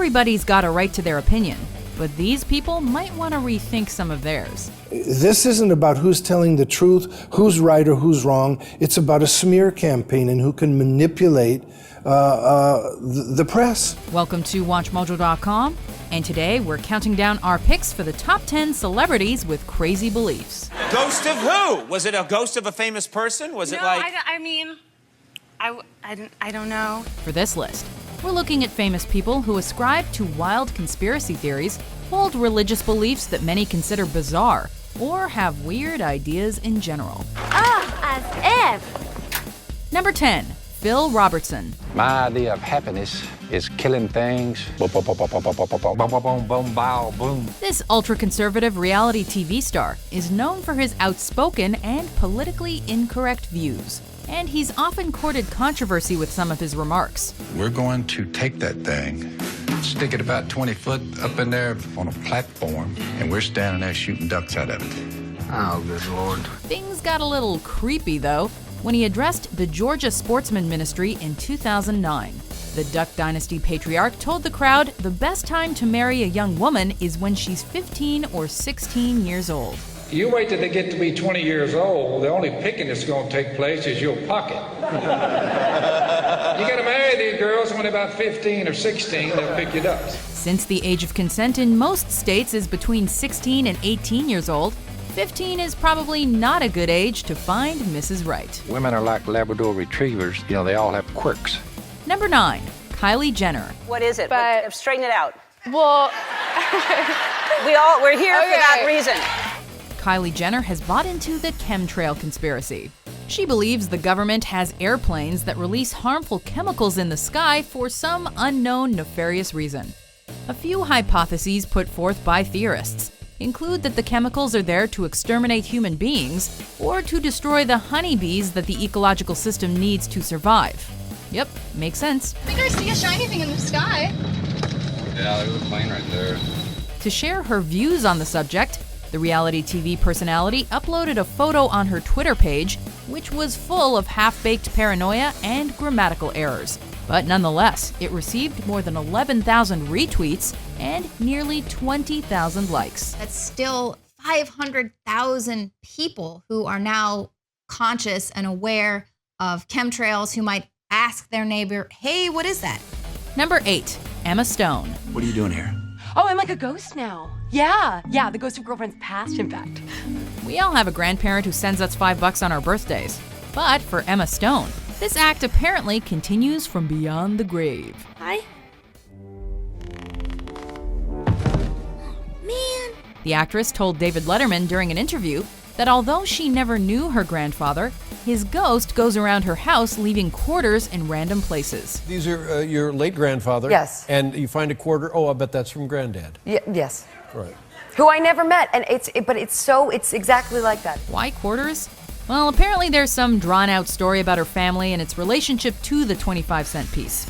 Everybody's got a right to their opinion, but these people might want to rethink some of theirs. This isn't about who's telling the truth, who's right or who's wrong. It's about a smear campaign and who can manipulate the press. Welcome to WatchMojo.com, and today we're counting down our picks for the top 10 celebrities with crazy beliefs. Ghost of who? Was it a ghost of a famous person? Was it like... I don't know. For this list, we're looking at famous people who ascribe to wild conspiracy theories, hold religious beliefs that many consider bizarre, or have weird ideas in general. As if. Number 10, Phil Robertson. My idea of happiness is killing things. Boom, boom, boom, boom, boom, boom, boom, boom, boom, boom, boom, boom. This ultra-conservative reality TV star is known for his outspoken and politically incorrect views, and he's often courted controversy with some of his remarks. We're going to take that thing, stick it about 20 foot up in there on a platform, and we're standing there shooting ducks out of it. Oh, good Lord. Things got a little creepy, though, when he addressed the Georgia Sportsman Ministry in 2009. The Duck Dynasty patriarch told the crowd the best time to marry a young woman is when she's 15 or 16 years old. You wait till they get to be 20 years old, the only picking that's going to take place is your pocket. You got to marry these girls when they're about 15 or 16, they'll pick your ducks. Since the age of consent in most states is between 16 and 18 years old, 15 is probably not a good age to find Mrs. Right. Women are like Labrador retrievers. You know, they all have quirks. Number 9, Kylie Jenner. What is it? Straighten it out. Well, we're here for that reason. Kylie Jenner has bought into the chemtrail conspiracy. She believes the government has airplanes that release harmful chemicals in the sky for some unknown nefarious reason. A few hypotheses put forth by theorists include that the chemicals are there to exterminate human beings or to destroy the honeybees that the ecological system needs to survive. Yep, makes sense. I think I see a shiny thing in the sky. Yeah, there's a plane right there. To share her views on the subject, the reality TV personality uploaded a photo on her Twitter page, which was full of half-baked paranoia and grammatical errors. But nonetheless, it received more than 11,000 retweets and nearly 20,000 likes. That's still 500,000 people who are now conscious and aware of chemtrails, who might ask their neighbor, hey, what is that? Number 8, Emma Stone. What are you doing here? Oh, I'm like a ghost now. Yeah, the ghost of girlfriend's past, in fact. We all have a grandparent who sends us $5 on our birthdays. But for Emma Stone, this act apparently continues from beyond the grave. Hi. Man. The actress told David Letterman during an interview that although she never knew her grandfather, his ghost goes around her house leaving quarters in random places. These are your late grandfather? Yes. And you find a quarter, I bet that's from Granddad. Yes. Right. Who I never met, and it's exactly like that. Why quarters? Well, apparently there's some drawn-out story about her family and its relationship to the 25-cent piece.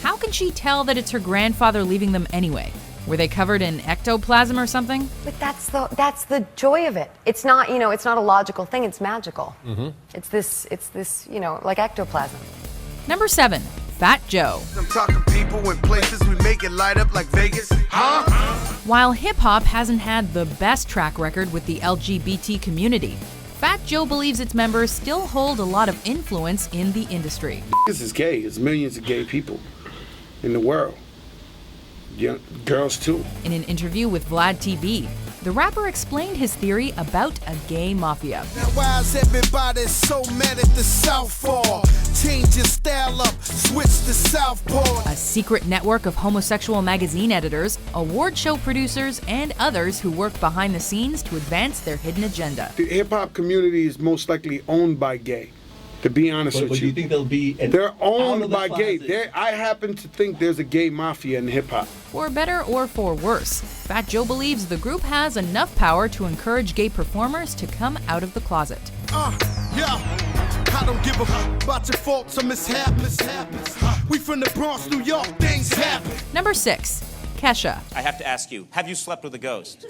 How can she tell that it's her grandfather leaving them anyway? Were they covered in ectoplasm or something? But that's the joy of it. It's not, it's not a logical thing, it's magical. Mm-hmm. It's this, like ectoplasm. Number 7, Fat Joe. I'm talking people in places we make it light up like Vegas. Huh? While hip-hop hasn't had the best track record with the LGBT community, Fat Joe believes its members still hold a lot of influence in the industry. This is gay. There's millions of gay people in the world. Yeah, girls too. In an interview with Vlad TV, the rapper explained his theory about a gay mafia. Now why is everybody so mad at the Southpaw? Change your style up, switch to Southpaw. A secret network of homosexual magazine editors, award show producers, and others who work behind the scenes to advance their hidden agenda. The hip-hop community is most likely owned by gay. To be honest with you. Do you think they'll be... They're owned by gay. I happen to think there's a gay mafia in hip-hop. For better or for worse, Fat Joe believes the group has enough power to encourage gay performers to come out of the closet. I don't give a fuck about your faults or mishaps. We from the Bronx, New York, things happen. Number 6, Kesha. I have to ask you, have you slept with a ghost?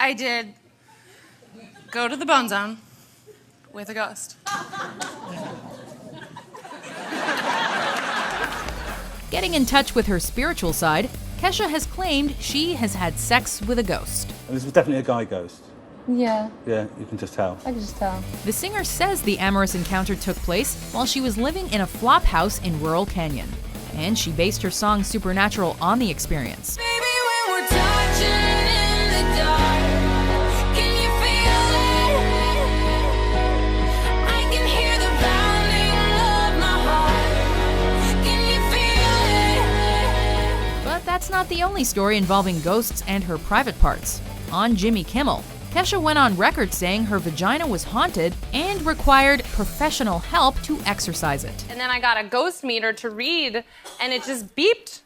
I did go to the Bone Zone with a ghost. Getting in touch with her spiritual side, Kesha has claimed she has had sex with a ghost. And this was definitely a guy ghost. Yeah, Yeah, you can just tell. I can just tell. The singer says the amorous encounter took place while she was living in a flop house in rural Canyon. And she based her song Supernatural on the experience. But that's not the only story involving ghosts and her private parts. On Jimmy Kimmel, Kesha went on record saying her vagina was haunted and required professional help to exorcise it. And then I got a ghost meter to read, and it just beeped.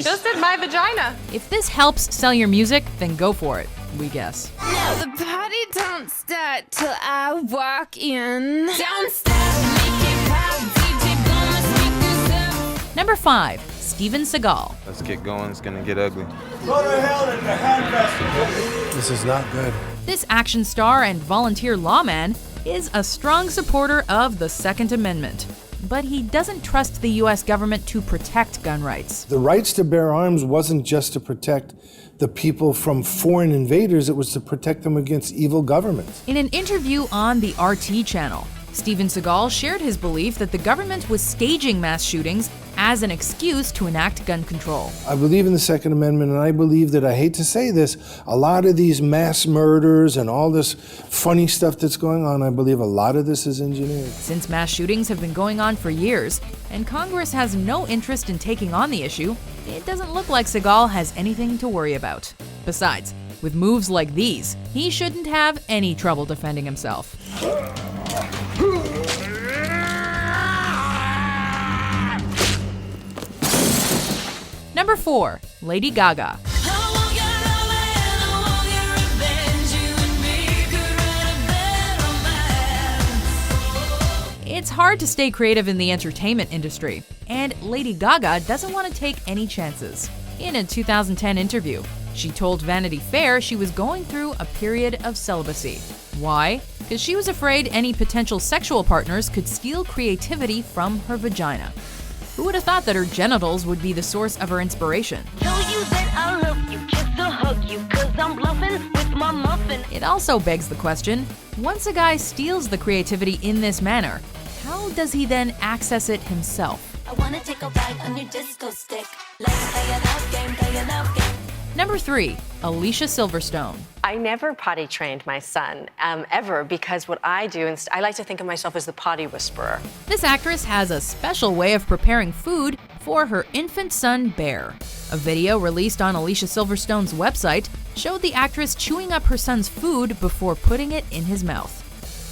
Just at my vagina. If this helps sell your music, then go for it, we guess. No, the party don't start till I walk in. Don't stop, make it pop, DJ blow my speakers up. Number 5, Steven Seagal. Let's get going, it's gonna get ugly. Go to hell at the hand festival. This is not good. This action star and volunteer lawman is a strong supporter of the Second Amendment. But he doesn't trust the U.S. government to protect gun rights. The rights to bear arms wasn't just to protect the people from foreign invaders, it was to protect them against evil governments. In an interview on the RT channel, Steven Seagal shared his belief that the government was staging mass shootings as an excuse to enact gun control. I believe in the Second Amendment, and I believe that, I hate to say this, a lot of these mass murders and all this funny stuff that's going on, I believe a lot of this is engineered. Since mass shootings have been going on for years, and Congress has no interest in taking on the issue, it doesn't look like Seagal has anything to worry about. Besides, with moves like these, he shouldn't have any trouble defending himself. Number 4, Lady Gaga. It's hard to stay creative in the entertainment industry, and Lady Gaga doesn't want to take any chances. In a 2010 interview, she told Vanity Fair she was going through a period of celibacy. Why? Because she was afraid any potential sexual partners could steal creativity from her vagina. Who would have thought that her genitals would be the source of her inspiration? It also begs the question, once a guy steals the creativity in this manner, how does he then access it himself? I wanna take a ride on your disco stick. Let's play a love game, play a love game. Number 3, Alicia Silverstone. I never potty trained my son, ever, because what I do, I like to think of myself as the potty whisperer. This actress has a special way of preparing food for her infant son, Bear. A video released on Alicia Silverstone's website showed the actress chewing up her son's food before putting it in his mouth.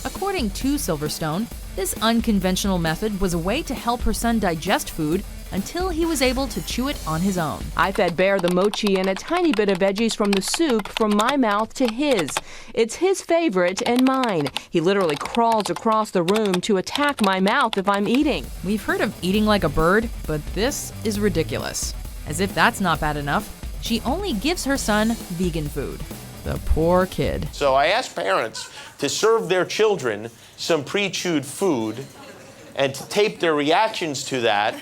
According to Silverstone, this unconventional method was a way to help her son digest food until he was able to chew it on his own. I fed Bear the mochi and a tiny bit of veggies from the soup from my mouth to his. It's his favorite and mine. He literally crawls across the room to attack my mouth if I'm eating. We've heard of eating like a bird, but this is ridiculous. As if that's not bad enough, she only gives her son vegan food. The poor kid. So I asked parents to serve their children some pre-chewed food and to tape their reactions to that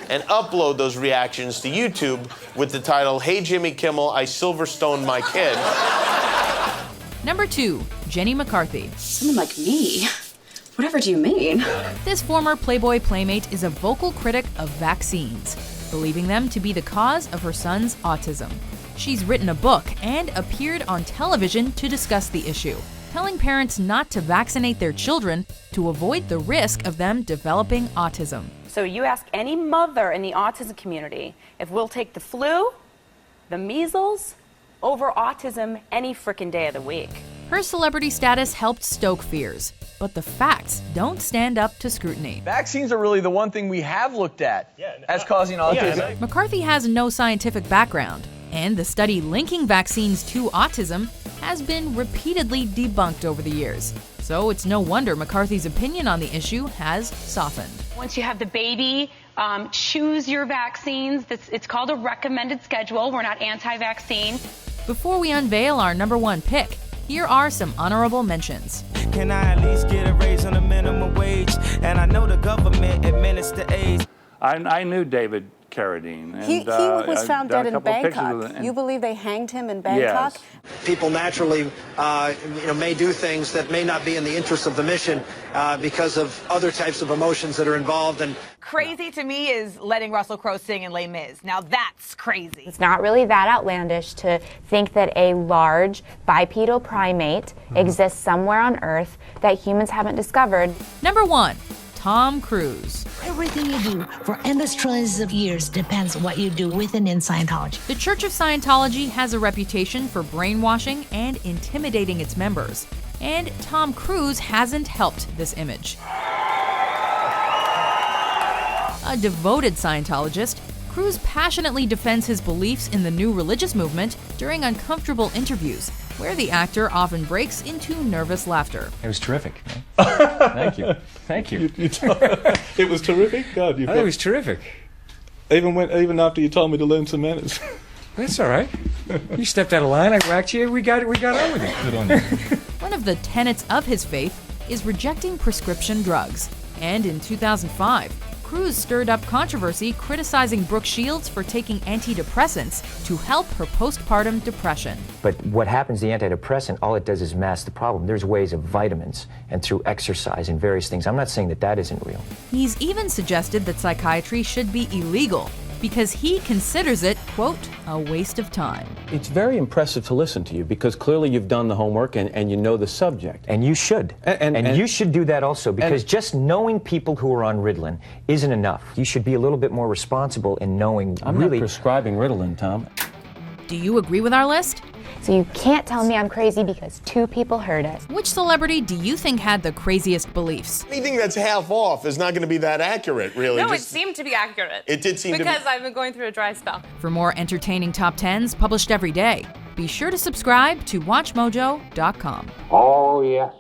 and upload those reactions to YouTube with the title, "Hey Jimmy Kimmel, I Silverstone my kid." Number 2, Jenny McCarthy. Someone like me? Whatever do you mean? This former Playboy playmate is a vocal critic of vaccines, believing them to be the cause of her son's autism. She's written a book and appeared on television to discuss the issue, telling parents not to vaccinate their children to avoid the risk of them developing autism. So you ask any mother in the autism community if we'll take the flu, the measles, over autism any frickin' day of the week. Her celebrity status helped stoke fears, but the facts don't stand up to scrutiny. Vaccines are really the one thing we have looked at as causing autism. McCarthy has no scientific background, and the study linking vaccines to autism has been repeatedly debunked over the years. So it's no wonder McCarthy's opinion on the issue has softened. Once you have the baby, choose your vaccines. It's called a recommended schedule. We're not anti-vaccine. Before we unveil our number 1 pick, here are some honorable mentions. Can I at least get a raise on the minimum wage? And I know the government administers aid. I knew David Carradine. And, He was found dead in a couple of pictures of Bangkok. it, and- You believe they hanged him in Bangkok? Yes. People naturally, may do things that may not be in the interest of the mission because of other types of emotions that are involved. And crazy to me is letting Russell Crowe sing in Les Mis. Now that's crazy. It's not really that outlandish to think that a large bipedal primate exists somewhere on Earth that humans haven't discovered. Number 1. Tom Cruise. Everything you do for endless trillions of years depends on what you do with and in Scientology. The Church of Scientology has a reputation for brainwashing and intimidating its members, and Tom Cruise hasn't helped this image. A devoted Scientologist, Cruise passionately defends his beliefs in the new religious movement during uncomfortable interviews, where the actor often breaks into nervous laughter. It was terrific. Thank you. Thank you. It was terrific? God, it was terrific. Even after you told me to learn some manners. That's all right. You stepped out of line, I whacked you, we got on with it. Good on you. One of the tenets of his faith is rejecting prescription drugs. And in 2005, Cruise stirred up controversy criticizing Brooke Shields for taking antidepressants to help her postpartum depression. But what happens, the antidepressant, all it does is mask the problem. There's ways of vitamins and through exercise and various things. I'm not saying that isn't real. He's even suggested that psychiatry should be illegal because he considers it, quote, a waste of time. It's very impressive to listen to you because clearly you've done the homework and you know the subject. And you should. And you should do that also because just knowing people who are on Ritalin isn't enough. You should be a little bit more responsible in knowing I'm not prescribing Ritalin, Tom. Do you agree with our list? So you can't tell me I'm crazy because 2 people heard it. Which celebrity do you think had the craziest beliefs? Anything that's half off is not going to be that accurate, really. No, it seemed to be accurate. It did seem to be. Because I've been going through a dry spell. For more entertaining top 10s published every day, be sure to subscribe to WatchMojo.com. Oh, yes.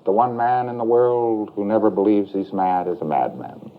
The one man in the world who never believes he's mad is a madman.